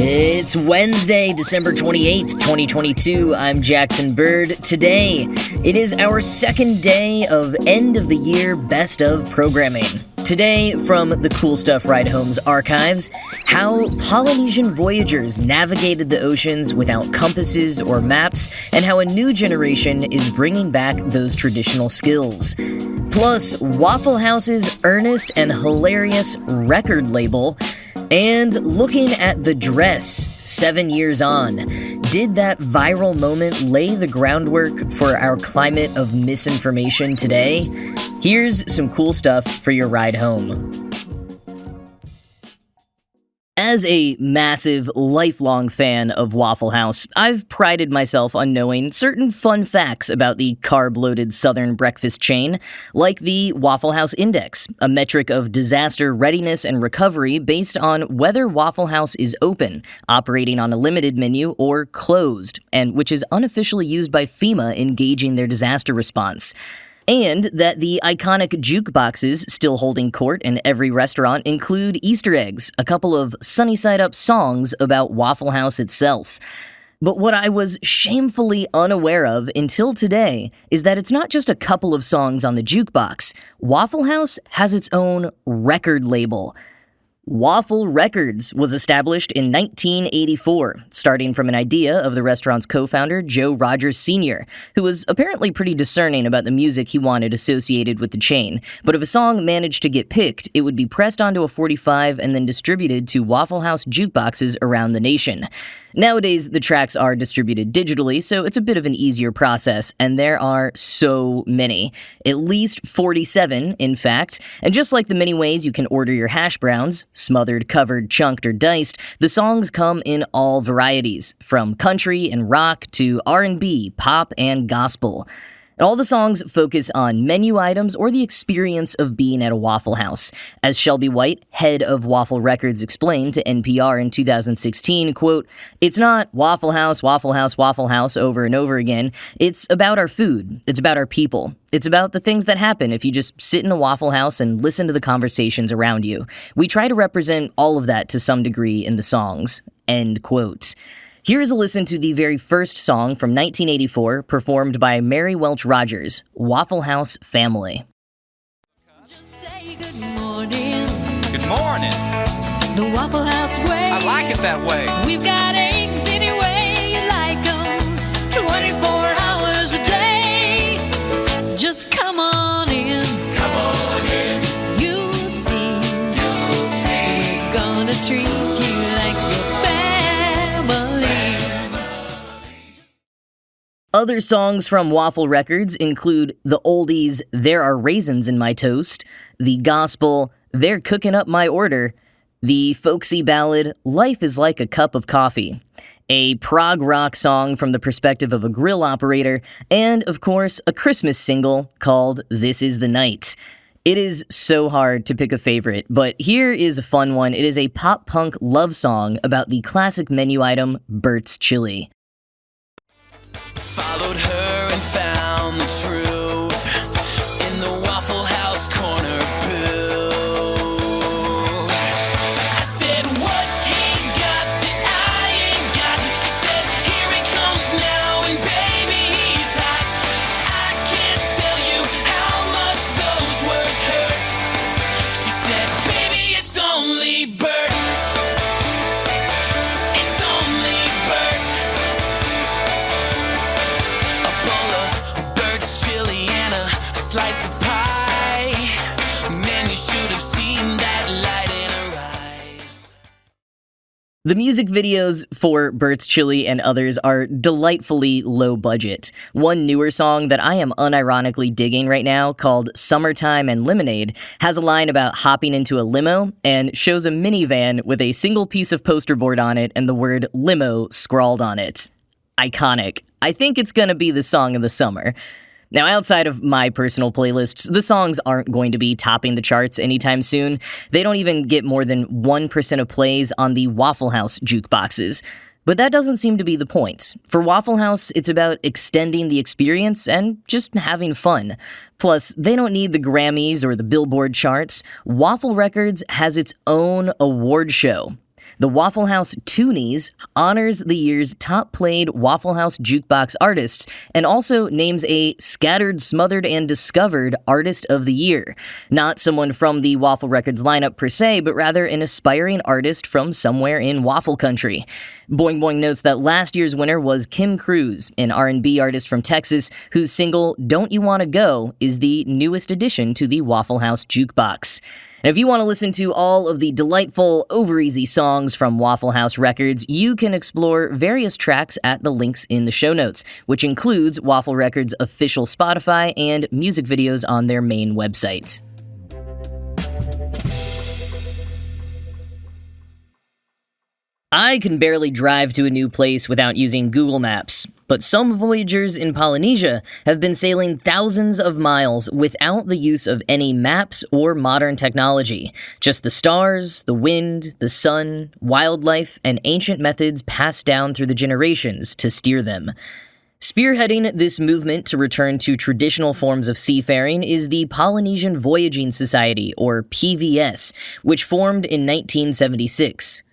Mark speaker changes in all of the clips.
Speaker 1: It's Wednesday, December 28th, 2022. I'm Jackson Bird. Today, it is our second day of end-of-the-year best of programming. Today, from the Cool Stuff Ride Home's archives, how Polynesian voyagers navigated the oceans without compasses or maps, and how a new generation is bringing back those traditional skills. Plus, Waffle House's earnest and hilarious record label, and looking at the dress 7 years on. Did that viral moment lay the groundwork for our climate of misinformation today? Here's some cool stuff for your ride home. As a massive, lifelong fan of Waffle House, I've prided myself on knowing certain fun facts about the carb-loaded Southern breakfast chain, like the Waffle House Index, a metric of disaster readiness and recovery based on whether Waffle House is open, operating on a limited menu, or closed, and which is unofficially used by FEMA in gauging their disaster response. And that the iconic jukeboxes still holding court in every restaurant include Easter eggs, a couple of sunny-side-up songs about Waffle House itself. But what I was shamefully unaware of until today is that it's not just a couple of songs on the jukebox. Waffle House has its own record label. Waffle Records was established in 1984, starting from an idea of the restaurant's co-founder, Joe Rogers Sr., who was apparently pretty discerning about the music he wanted associated with the chain. But if a song managed to get picked, it would be pressed onto a 45 and then distributed to Waffle House jukeboxes around the nation. Nowadays, the tracks are distributed digitally, so it's a bit of an easier process, and there are so many. At least 47, in fact. And just like the many ways you can order your hash browns, smothered, covered, chunked, or diced, the songs come in all varieties, from country and rock to R&B, pop, and gospel. All the songs focus on menu items or the experience of being at a Waffle House. As Shelby White, head of Waffle Records, explained to NPR in 2016, quote, "It's not Waffle House, Waffle House, Waffle House over and over again. It's about our food. It's about our people. It's about the things that happen if you just sit in a Waffle House and listen to the conversations around you. We try to represent all of that to some degree in the songs." End quote. Here is a listen to the very first song from 1984, performed by Mary Welch Rogers, Waffle House Family.
Speaker 2: Just say good morning.
Speaker 3: Good morning.
Speaker 2: The Waffle House way.
Speaker 3: I like it that way.
Speaker 2: We've got eggs any way you like 'em. 24 hours a day. Just come on in.
Speaker 3: Come on in.
Speaker 2: You'll see. We're gonna treat you like your family.
Speaker 1: Other songs from Waffle Records include the oldies "There Are Raisins in My Toast," the gospel "They're Cooking Up My Order," the folksy ballad "Life is Like a Cup of Coffee," a prog rock song from the perspective of a grill operator, and, of course, a Christmas single called "This Is the Night." It is so hard to pick a favorite, but here is a fun one. It is a pop-punk love song about the classic menu item Bert's Chili.
Speaker 4: Followed her and found the truth in the Waffle House corner booth. I said, what's he got that I ain't got? She said, here he comes now, and baby, he's hot. I can't tell you how much those words hurt. She said, baby, it's only Bert. It's only Bert. A bowl of Bert's chili and a slice of pie. Man, you should have seen that light in her eyes.
Speaker 1: The music videos for Bert's Chili and others are delightfully low budget. One newer song that I am unironically digging right now, called Summertime and Lemonade, has a line about hopping into a limo and shows a minivan with a single piece of poster board on it and the word limo scrawled on it. Iconic. I think it's gonna be the song of the summer. Now, outside of my personal playlists, the songs aren't going to be topping the charts anytime soon. They don't even get more than 1% of plays on the Waffle House jukeboxes. But that doesn't seem to be the point. For Waffle House, it's about extending the experience and just having fun. Plus, they don't need the Grammys or the Billboard charts. Waffle Records has its own award show. The Waffle House Toonies honors the year's top-played Waffle House jukebox artists and also names a Scattered, Smothered, and Discovered Artist of the Year. Not someone from the Waffle Records lineup per se, but rather an aspiring artist from somewhere in Waffle Country. Boing Boing notes that last year's winner was Kim Cruz, an R&B artist from Texas, whose single Don't You Wanna Go is the newest addition to the Waffle House jukebox. And if you want to listen to all of the delightful, over-easy songs from Waffle House Records, you can explore various tracks at the links in the show notes, which includes Waffle Records' official Spotify and music videos on their main website. I can barely drive to a new place without using Google Maps, but some voyagers in Polynesia have been sailing thousands of miles without the use of any maps or modern technology. Just the stars, the wind, the sun, wildlife, and ancient methods passed down through the generations to steer them. Spearheading this movement to return to traditional forms of seafaring is the Polynesian Voyaging Society, or PVS, which formed in 1976.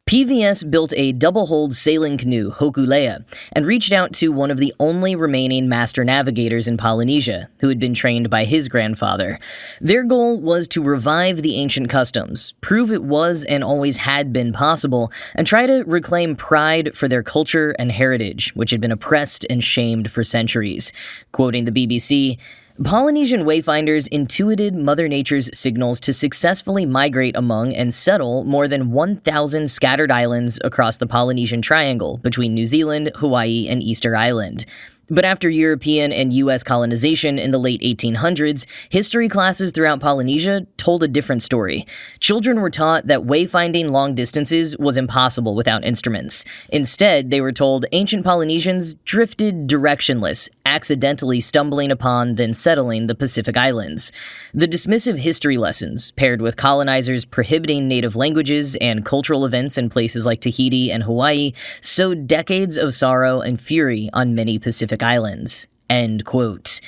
Speaker 1: PVS built a double-hulled sailing canoe, Hokulea, and reached out to one of the only remaining master navigators in Polynesia, who had been trained by his grandfather. Their goal was to revive the ancient customs, prove it was and always had been possible, and try to reclaim pride for their culture and heritage, which had been oppressed and shamed for centuries. Quoting the BBC, Polynesian wayfinders intuited Mother Nature's signals to successfully migrate among and settle more than 1,000 scattered islands across the Polynesian Triangle between New Zealand, Hawaii, and Easter Island. But after European and U.S. colonization in the late 1800s, history classes throughout Polynesia told a different story. Children were taught that wayfinding long distances was impossible without instruments. Instead, they were told ancient Polynesians drifted directionless, accidentally stumbling upon, then settling the Pacific Islands. The dismissive history lessons, paired with colonizers prohibiting native languages and cultural events in places like Tahiti and Hawaii, sowed decades of sorrow and fury on many Pacific Islands. End quote.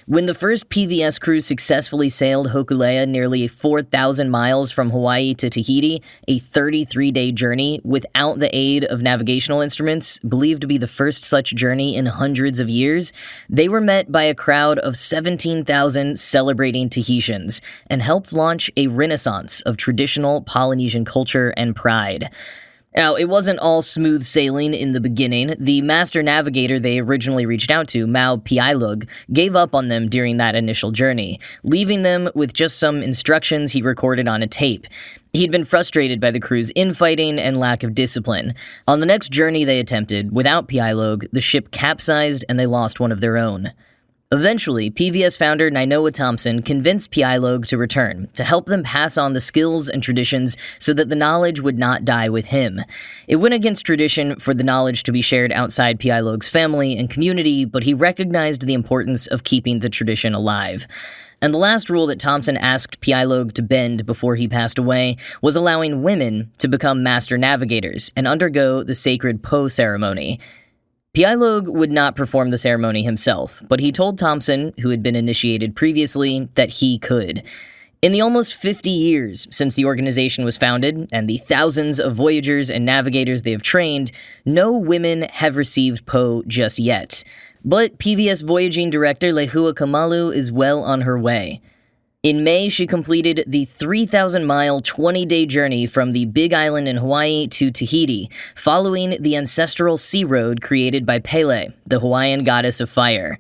Speaker 1: When the first PVS crew successfully sailed Hokulea nearly 4,000 miles from Hawaii to Tahiti, a 33-day journey without the aid of navigational instruments, believed to be the first such journey in hundreds of years, they were met by a crowd of 17,000 celebrating Tahitians and helped launch a renaissance of traditional Polynesian culture and pride. Now, it wasn't all smooth sailing in the beginning. The master navigator they originally reached out to, Mau Piailug, gave up on them during that initial journey, leaving them with just some instructions he recorded on a tape. He'd been frustrated by the crew's infighting and lack of discipline. On the next journey they attempted, without Piailug, the ship capsized and they lost one of their own. Eventually, PVS founder Nainoa Thompson convinced Piailug to return, to help them pass on the skills and traditions so that the knowledge would not die with him. It went against tradition for the knowledge to be shared outside Piailug's family and community, but he recognized the importance of keeping the tradition alive. And the last rule that Thompson asked Piailug to bend before he passed away was allowing women to become master navigators and undergo the sacred Po ceremony. Piailug would not perform the ceremony himself, but he told Thompson, who had been initiated previously, that he could. In the almost 50 years since the organization was founded, and the thousands of voyagers and navigators they have trained, no women have received Po just yet. But PVS voyaging director Lehua Kamalu is well on her way. In May, she completed the 3,000-mile, 20-day journey from the Big Island in Hawaii to Tahiti, following the ancestral sea road created by Pele, the Hawaiian goddess of fire.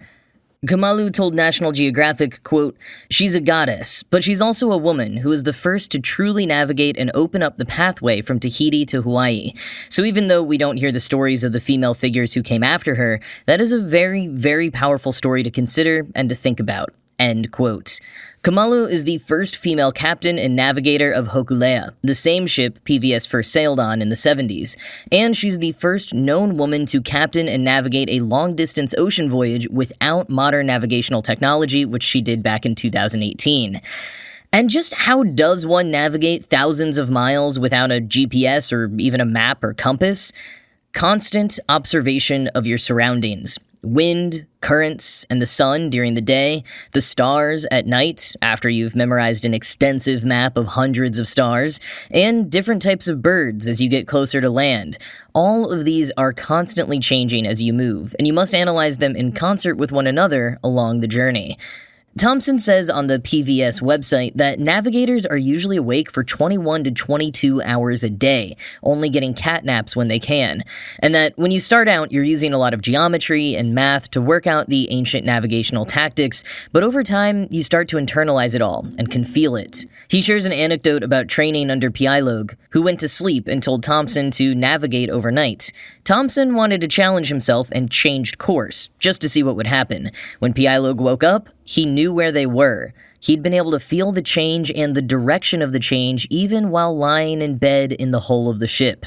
Speaker 1: Kamalu told National Geographic, quote, "She's a goddess, but she's also a woman who is the first to truly navigate and open up the pathway from Tahiti to Hawaii. So even though we don't hear the stories of the female figures who came after her, that is a very, very powerful story to consider and to think about." End quote. Kamalu is the first female captain and navigator of Hokulea, the same ship PVS first sailed on in the 70s, and she's the first known woman to captain and navigate a long-distance ocean voyage without modern navigational technology, which she did back in 2018. And just how does one navigate thousands of miles without a GPS or even a map or compass? Constant observation of your surroundings. Wind, currents, and the sun during the day, the stars at night after you've memorized an extensive map of hundreds of stars, and different types of birds as you get closer to land. All of these are constantly changing as you move, and you must analyze them in concert with one another along the journey. Thompson says on the PVS website that navigators are usually awake for 21 to 22 hours a day, only getting cat naps when they can, and that when you start out, you're using a lot of geometry and math to work out the ancient navigational tactics, but over time, you start to internalize it all and can feel it. He shares an anecdote about training under Pialog, who went to sleep and told Thompson to navigate overnight. Thompson wanted to challenge himself and changed course, just to see what would happen. When Pialog woke up, he knew where they were. He'd been able to feel the change and the direction of the change even while lying in bed in the hull of the ship.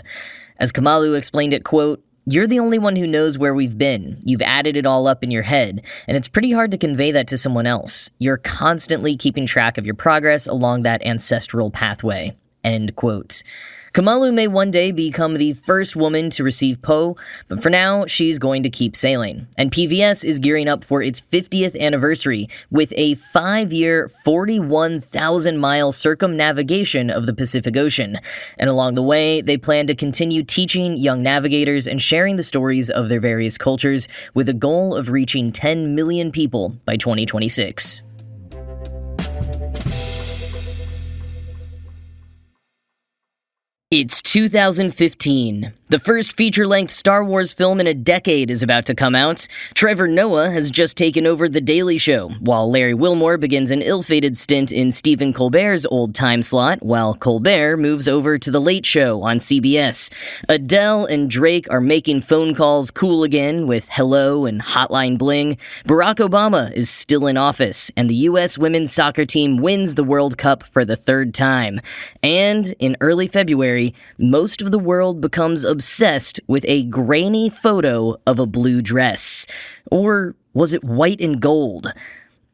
Speaker 1: As Kamalu explained it, quote, "You're the only one who knows where we've been. You've added it all up in your head, and it's pretty hard to convey that to someone else. You're constantly keeping track of your progress along that ancestral pathway." End quote. Kamalu may one day become the first woman to receive Po, but for now, she's going to keep sailing. And PVS is gearing up for its 50th anniversary with a 5-year, 41,000-mile circumnavigation of the Pacific Ocean. And along the way, they plan to continue teaching young navigators and sharing the stories of their various cultures with a goal of reaching 10 million people by 2026. It's 2015. The first feature-length Star Wars film in a decade is about to come out. Trevor Noah has just taken over The Daily Show, while Larry Wilmore begins an ill-fated stint in Stephen Colbert's old time slot, while Colbert moves over to The Late Show on CBS. Adele and Drake are making phone calls cool again with Hello and Hotline Bling. Barack Obama is still in office, and the U.S. women's soccer team wins the World Cup for the third time. And in early February, most of the world becomes obsessed with a grainy photo of a blue dress. Or was it white and gold?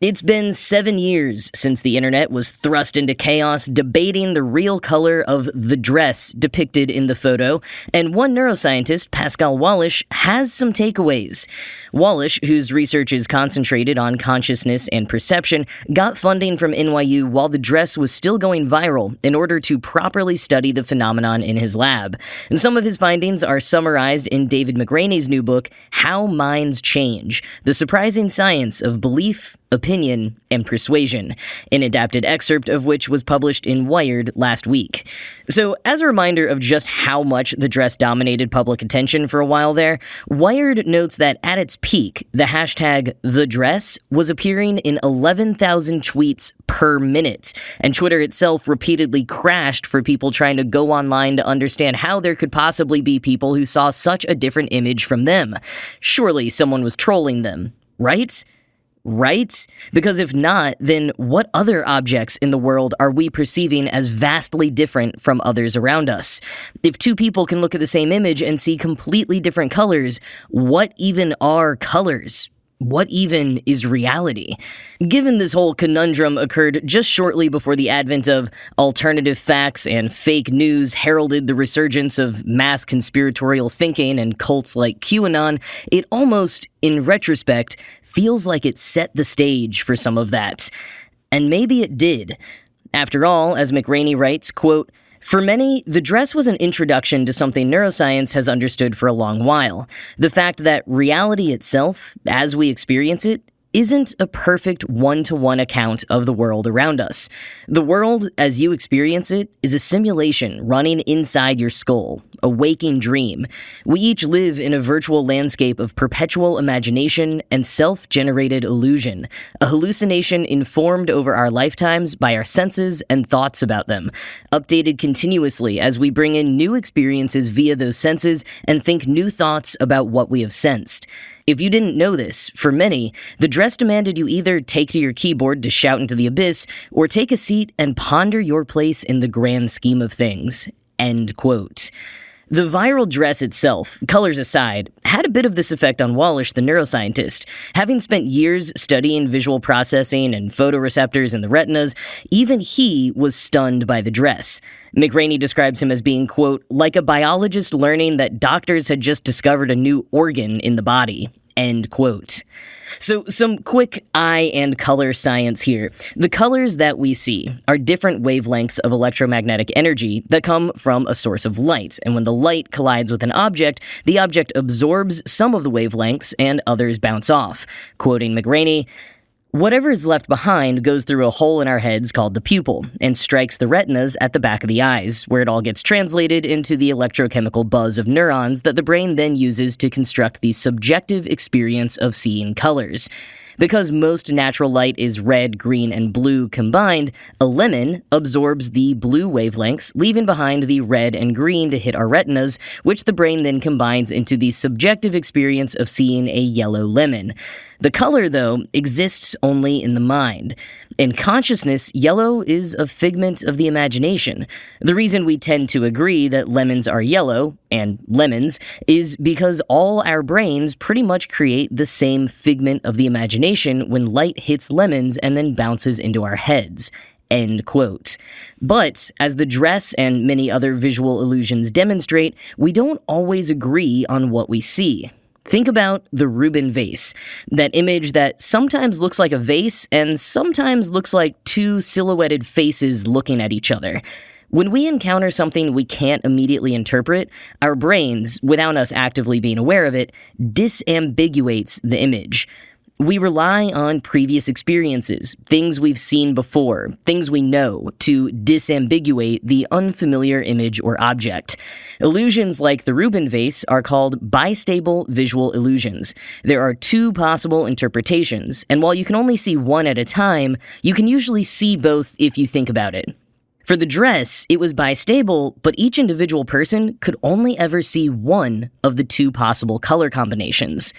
Speaker 1: It's been 7 years since the internet was thrust into chaos debating the real color of the dress depicted in the photo, and one neuroscientist, Pascal Wallish, has some takeaways. Wallish, whose research is concentrated on consciousness and perception, got funding from NYU while the dress was still going viral in order to properly study the phenomenon in his lab. And some of his findings are summarized in David McRaney's new book, How Minds Change: The Surprising Science of Belief, Opinion, and Persuasion, an adapted excerpt of which was published in Wired last week. So, as a reminder of just how much the dress dominated public attention for a while there, Wired notes that at its peak, the hashtag #TheDress was appearing in 11,000 tweets per minute, and Twitter itself repeatedly crashed for people trying to go online to understand how there could possibly be people who saw such a different image from them. Surely someone was trolling them, right? Right? Because if not, then what other objects in the world are we perceiving as vastly different from others around us? If two people can look at the same image and see completely different colors, what even are colors? What even is reality? Given this whole conundrum occurred just shortly before the advent of alternative facts and fake news heralded the resurgence of mass conspiratorial thinking and cults like QAnon, it almost, in retrospect, feels like it set the stage for some of that. And maybe it did. After all, as McRaney writes, quote, "For many, the dress was an introduction to something neuroscience has understood for a long while. The fact that reality itself, as we experience it, isn't a perfect one-to-one account of the world around us. The world, as you experience it, is a simulation running inside your skull, a waking dream. We each live in a virtual landscape of perpetual imagination and self-generated illusion, a hallucination informed over our lifetimes by our senses and thoughts about them, updated continuously as we bring in new experiences via those senses and think new thoughts about what we have sensed. If you didn't know this, for many, the dress demanded you either take to your keyboard to shout into the abyss, or take a seat and ponder your place in the grand scheme of things." End quote. The viral dress itself, colors aside, had a bit of this effect on Wallish, the neuroscientist. Having spent years studying visual processing and photoreceptors in the retinas, even he was stunned by the dress. McRaney describes him as being, quote, "like a biologist learning that doctors had just discovered a new organ in the body." End quote. So some quick eye and color science here. The colors that we see are different wavelengths of electromagnetic energy that come from a source of light, and when the light collides with an object, the object absorbs some of the wavelengths and others bounce off. Quoting McRaney, "Whatever is left behind goes through a hole in our heads called the pupil and strikes the retinas at the back of the eyes, where it all gets translated into the electrochemical buzz of neurons that the brain then uses to construct the subjective experience of seeing colors. Because most natural light is red, green, and blue combined, a lemon absorbs the blue wavelengths, leaving behind the red and green to hit our retinas, which the brain then combines into the subjective experience of seeing a yellow lemon. The color, though, exists only in the mind. In consciousness, yellow is a figment of the imagination. The reason we tend to agree that lemons are yellow, and lemons, is because all our brains pretty much create the same figment of the imagination when light hits lemons and then bounces into our heads." End quote. But, as the dress and many other visual illusions demonstrate, we don't always agree on what we see. Think about the Rubin vase, that image that sometimes looks like a vase and sometimes looks like two silhouetted faces looking at each other. When we encounter something we can't immediately interpret, our brains, without us actively being aware of it, disambiguates the image. We rely on previous experiences, things we've seen before, things we know, to disambiguate the unfamiliar image or object. Illusions like the Rubin vase are called bistable visual illusions. There are two possible interpretations, and while you can only see one at a time, you can usually see both if you think about it. For the dress, it was bistable, but each individual person could only ever see one of the two possible color combinations.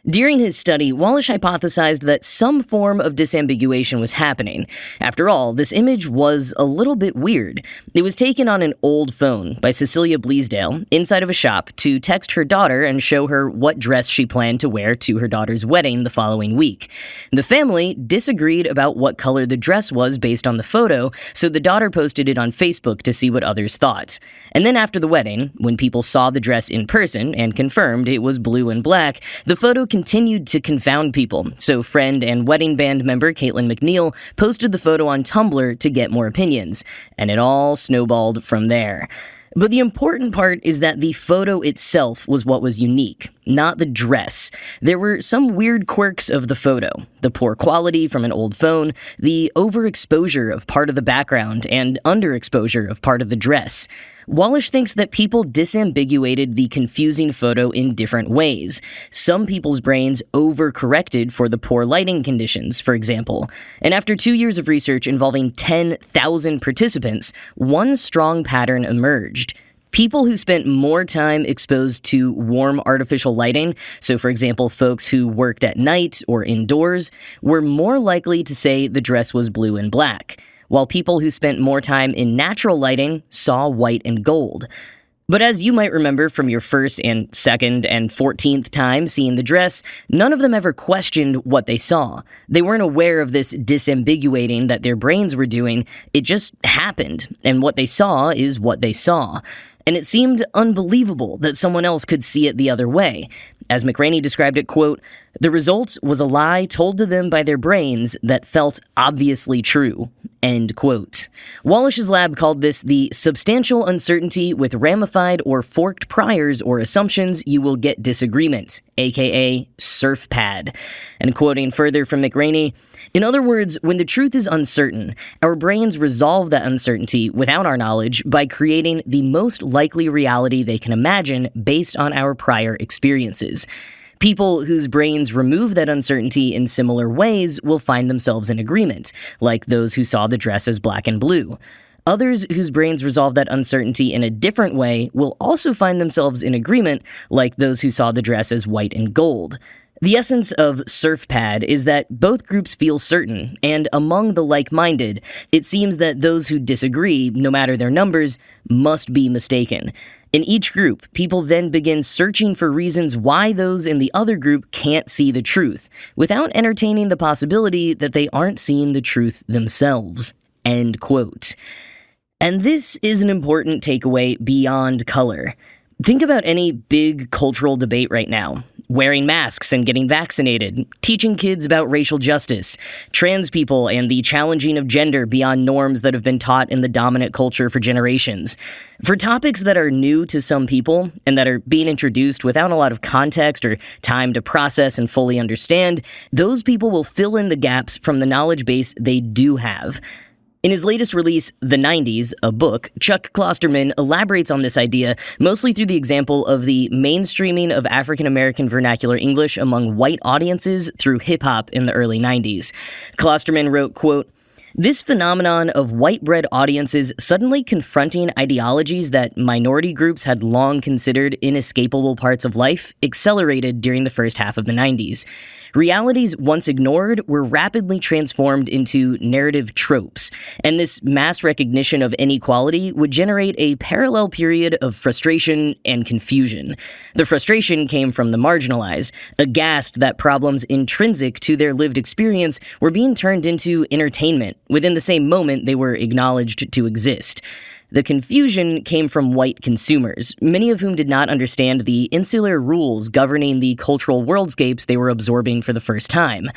Speaker 1: During his study, Wallish hypothesized that some form of disambiguation was happening. After all, this image was a little bit weird. It was taken on an old phone by Cecilia Bleasdale inside of a shop to text her daughter and show her what dress she planned to wear to her daughter's wedding the following week. The family disagreed about what color the dress was based on the photo, so the daughter posted it on Facebook to see what others thought. And then after the wedding, when people saw the dress in person and confirmed it was blue and black, the photo continued to confound people, so friend and wedding band member Caitlin McNeil posted the photo on Tumblr to get more opinions, and it all snowballed from there. But the important part is that the photo itself was what was unique, not the dress. There were some weird quirks of the photo. The poor quality from an old phone, the overexposure of part of the background, and underexposure of part of the dress. Wallish thinks that people disambiguated the confusing photo in different ways. Some people's brains overcorrected for the poor lighting conditions, for example. And after 2 years of research involving 10,000 participants, one strong pattern emerged. People who spent more time exposed to warm artificial lighting, so for example folks who worked at night or indoors, were more likely to say the dress was blue and black, while people who spent more time in natural lighting saw white and gold. But as you might remember from your first and second and 14th time seeing the dress, none of them ever questioned what they saw. They weren't aware of this disambiguating that their brains were doing. It just happened, and what they saw is what they saw. And it seemed unbelievable that someone else could see it the other way. As McRaney described it, quote, "The result was a lie told to them by their brains that felt obviously true." End quote. Wallish's lab called this the substantial uncertainty with ramified or forked priors or assumptions you will get disagreement, aka surf pad. And quoting further from McRaney, "In other words, when the truth is uncertain, our brains resolve that uncertainty without our knowledge by creating the most likely reality they can imagine based on our prior experiences. People whose brains remove that uncertainty in similar ways will find themselves in agreement, like those who saw the dress as black and blue. Others whose brains resolve that uncertainty in a different way will also find themselves in agreement, like those who saw the dress as white and gold. The essence of surf pad is that both groups feel certain, and among the like-minded, it seems that those who disagree, no matter their numbers, must be mistaken. In each group, people then begin searching for reasons why those in the other group can't see the truth, without entertaining the possibility that they aren't seeing the truth themselves." End quote. And this is an important takeaway beyond color. Think about any big cultural debate right now. wearing masks and getting vaccinated, teaching kids about racial justice, trans people and the challenging of gender beyond norms that have been taught in the dominant culture for generations. For topics that are new to some people and that are being introduced without a lot of context or time to process and fully understand, those people will fill in the gaps from the knowledge base they do have. In his latest release, The 90s, a book, Chuck Klosterman elaborates on this idea mostly through the example of the mainstreaming of African American vernacular English among white audiences through hip-hop in the early 90s. Klosterman wrote, quote, "This phenomenon of white-bread audiences suddenly confronting ideologies that minority groups had long considered inescapable parts of life accelerated during the first half of the 90s. Realities once ignored were rapidly transformed into narrative tropes, and this mass recognition of inequality would generate a parallel period of frustration and confusion. The frustration came from the marginalized, aghast that problems intrinsic to their lived experience were being turned into entertainment within the same moment they were acknowledged to exist. The confusion came from white consumers, many of whom did not understand the insular rules governing the cultural worldscapes they were absorbing for the first time.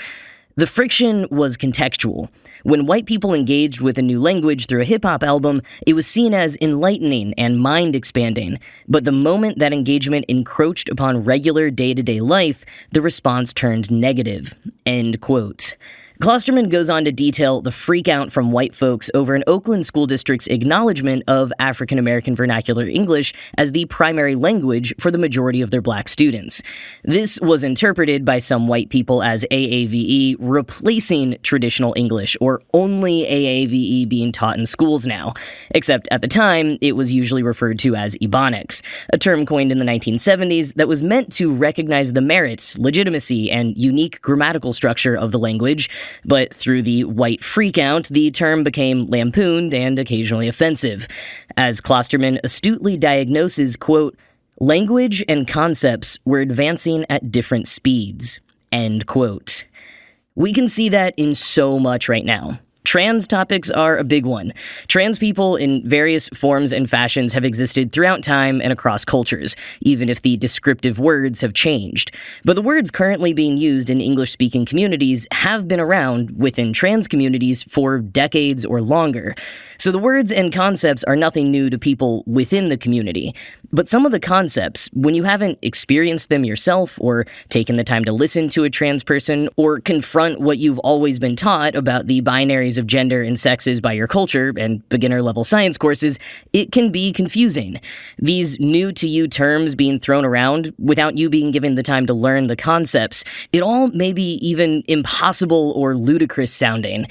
Speaker 1: The friction was contextual. When white people engaged with a new language through a hip-hop album, it was seen as enlightening and mind-expanding. But the moment that engagement encroached upon regular day-to-day life, the response turned negative." End quote. Klosterman goes on to detail the freakout from white folks over an Oakland school district's acknowledgement of African American vernacular English as the primary language for the majority of their black students. This was interpreted by some white people as AAVE replacing traditional English, or only AAVE being taught in schools now, except at the time it was usually referred to as Ebonics, a term coined in the 1970s that was meant to recognize the merits, legitimacy, and unique grammatical structure of the language. But through the white freakout, the term became lampooned and occasionally offensive. As Klosterman astutely diagnoses, quote, "Language and concepts were advancing at different speeds." End quote. We can see that in so much right now. Trans topics are a big one. Trans people in various forms and fashions have existed throughout time and across cultures, even if the descriptive words have changed. But the words currently being used in English-speaking communities have been around within trans communities for decades or longer. So the words and concepts are nothing new to people within the community. But some of the concepts, when you haven't experienced them yourself or taken the time to listen to a trans person or confront what you've always been taught about the binaries of gender and sexes by your culture and beginner-level science courses, it can be confusing. These new-to-you terms being thrown around without you being given the time to learn the concepts, it all may be even impossible or ludicrous sounding.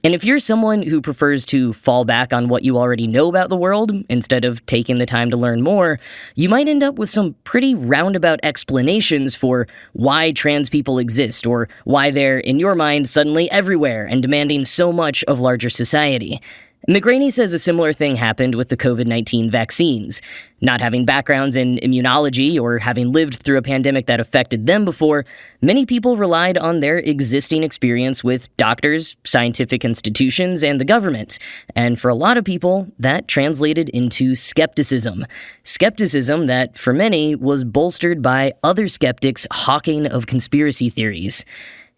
Speaker 1: And if you're someone who prefers to fall back on what you already know about the world instead of taking the time to learn more, you might end up with some pretty roundabout explanations for why trans people exist or why they're, in your mind, suddenly everywhere and demanding so much of larger society. McGraney says a similar thing happened with the COVID-19 vaccines. Not having backgrounds in immunology or having lived through a pandemic that affected them before, many people relied on their existing experience with doctors, scientific institutions, and the government. And for a lot of people, that translated into skepticism. Skepticism that, for many, was bolstered by other skeptics' hawking of conspiracy theories.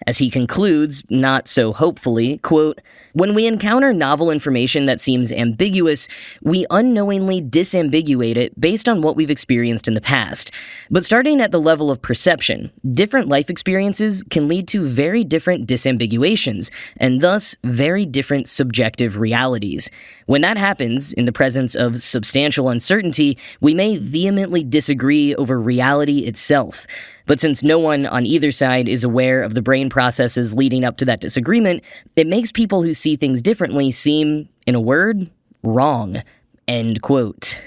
Speaker 1: As he concludes, not so hopefully, quote, "When we encounter novel information that seems ambiguous, we unknowingly disambiguate it based on what we've experienced in the past. But starting at the level of perception, different life experiences can lead to very different disambiguations, and thus very different subjective realities. When that happens, in the presence of substantial uncertainty, we may vehemently disagree over reality itself. But since no one on either side is aware of the brain processes leading up to that disagreement, it makes people who see things differently seem, in a word, wrong." End quote.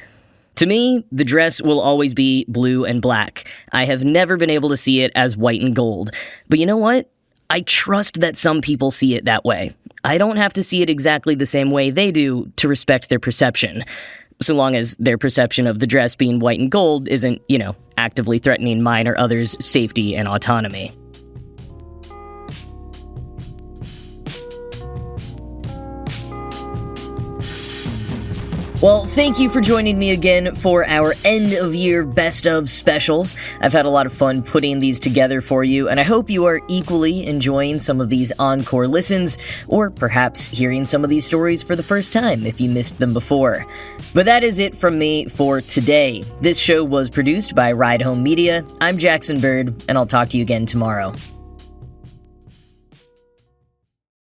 Speaker 1: To me, the dress will always be blue and black. I have never been able to see it as white and gold. But you know what? I trust that some people see it that way. I don't have to see it exactly the same way they do to respect their perception. So long as their perception of the dress being white and gold isn't, actively threatening mine or others' safety and autonomy. Well, thank you for joining me again for our end-of-year best-of specials. I've had a lot of fun putting these together for you, and I hope you are equally enjoying some of these encore listens, or perhaps hearing some of these stories for the first time if you missed them before. But that is it from me for today. This show was produced by Ride Home Media. I'm Jackson Bird, and I'll talk to you again tomorrow.